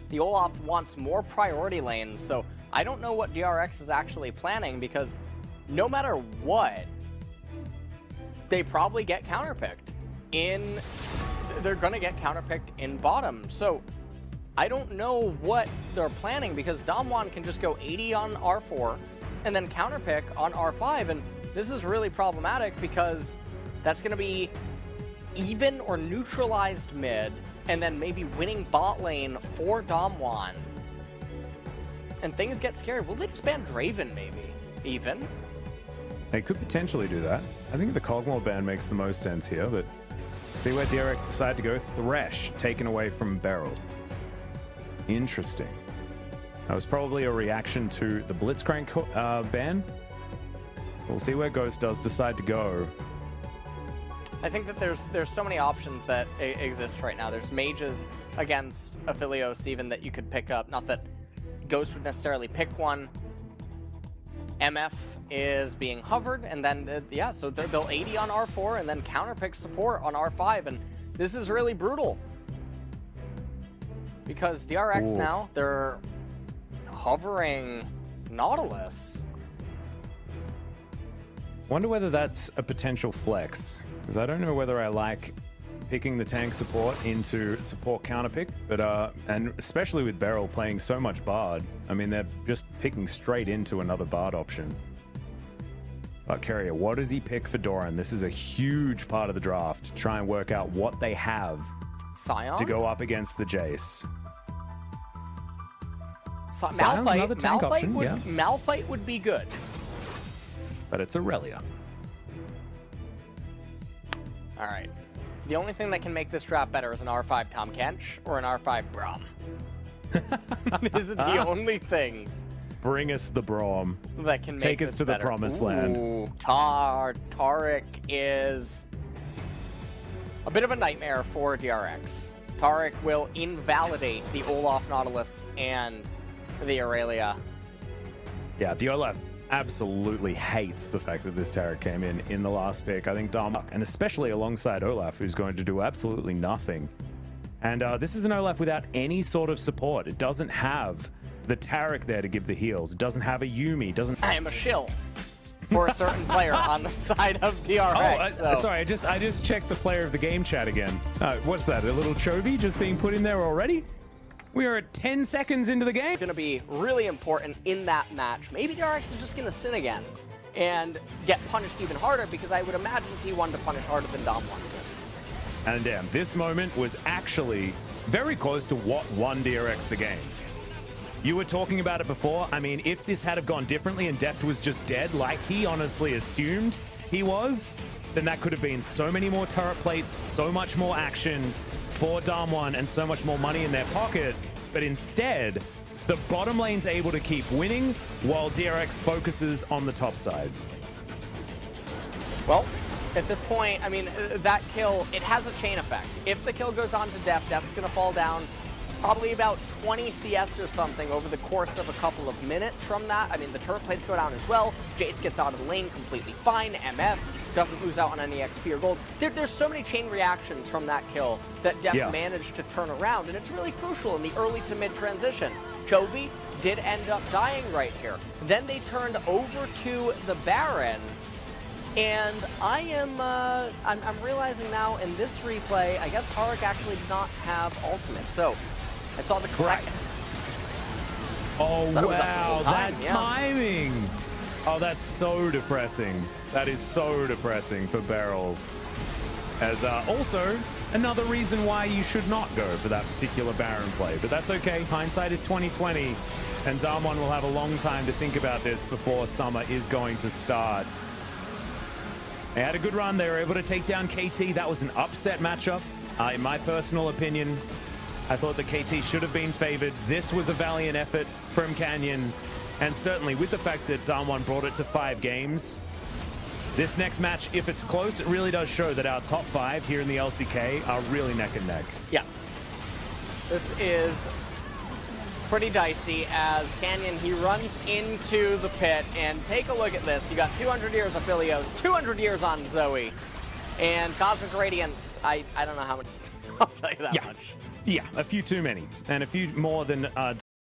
the Olaf wants more priority lanes, so I don't know what DRX is actually planning, because no matter what, they probably get counterpicked in... They're gonna get counterpicked in bottom, so I don't know what they're planning, because Damwon can just go 80 on R4 and then counterpick on R5, and this is really problematic because that's gonna be even or neutralized mid, and then maybe winning bot lane for Damwon. And things get scary. Will they just ban Draven, maybe? Even? They could potentially do that. I think the Cogmore ban makes the most sense here, but see where DRX decide to go. Thresh taken away from Beryl. Interesting. That was probably a reaction to the Blitzcrank ban. We'll see where Ghost does decide to go. I think that there's so many options that exist right now. There's mages against Aphelios even that you could pick up. Not that Ghost would necessarily pick one. MF is being hovered, and then, yeah, so they'll 80 on R4 and then counterpick support on R5, and this is really brutal. Because DRX now, they're hovering Nautilus. Wonder whether that's a potential flex, because I don't know whether I like picking the tank support into support counterpick, but and especially with Beryl playing so much Bard, I mean, they're just picking straight into another Bard option. But Carrier, what does he pick for Doran? This is a huge part of the draft, to try and work out what they have Scion? To go up against the Jace. Malphite, another tank option, yeah. Malphite would be good. But it's Irelia. All right. The only thing that can make this draft better is an R5 Tom Kench or an R5 Braum. These are the only things. Bring us the Braum. That can take us to better. the promised land. Ooh, Taric is a bit of a nightmare for DRX. Taric will invalidate the Olaf Nautilus and the Irelia. Yeah, the Olaf absolutely hates the fact that this Taric came in the last pick. I think Darmok, and especially alongside Olaf, who's going to do absolutely nothing. And this is an Olaf without any sort of support. It doesn't have the Taric there to give the heals. It doesn't have a Yuumi. Doesn't. I am a shill for a certain player on the side of DRX. Oh, sorry. I just checked the player of the game chat again. What's that? A little Chovy just being put in there already? We are at 10 seconds into the game. It's going to be really important in that match. Maybe DRX is just going to sin again and get punished even harder, because I would imagine T1 to punish harder than Dom 1 did. And damn, this moment was actually very close to what won DRX the game. You were talking about it before. I mean, if this had have gone differently and Deft was just dead, like he honestly assumed he was, then that could have been so many more turret plates, so much more action for Damwon, and so much more money in their pocket. But instead, the bottom lane's able to keep winning while DRX focuses on the top side. Well, at this point, I mean, that kill, it has a chain effect. If the kill goes on to Deft, Deft's going to fall down probably about 20 CS or something over the course of a couple of minutes from that. I mean, the turret plates go down as well. Jace gets out of the lane completely fine. MF doesn't lose out on any XP or gold. There's so many chain reactions from that kill that Deft managed to turn around, and it's really crucial in the early to mid transition. Chovy did end up dying right here. Then they turned over to the Baron, and I'm realizing now in this replay, I guess Taric actually did not have ultimate. So I saw the correct. Oh wow, that timing! Oh, that's so depressing. That is so depressing for Beryl. As also another reason why you should not go for that particular Baron play. But that's okay. Hindsight is 20/20, and Damwon will have a long time to think about this before summer is going to start. They had a good run. They were able to take down KT. That was an upset matchup. In my personal opinion, I thought that KT should have been favored. This was a valiant effort from Canyon. And certainly with the fact that Damwon brought it to 5 games, this next match, if it's close, it really does show that our top 5 here in the LCK are really neck and neck. Yeah. This is pretty dicey as Canyon, he runs into the pit, and take a look at this. You got 200 years of Aphelios, 200 years on Zoe, and Cosmic Radiance, I don't know how much, I'll tell you that much. Yeah, a few too many, and a few more than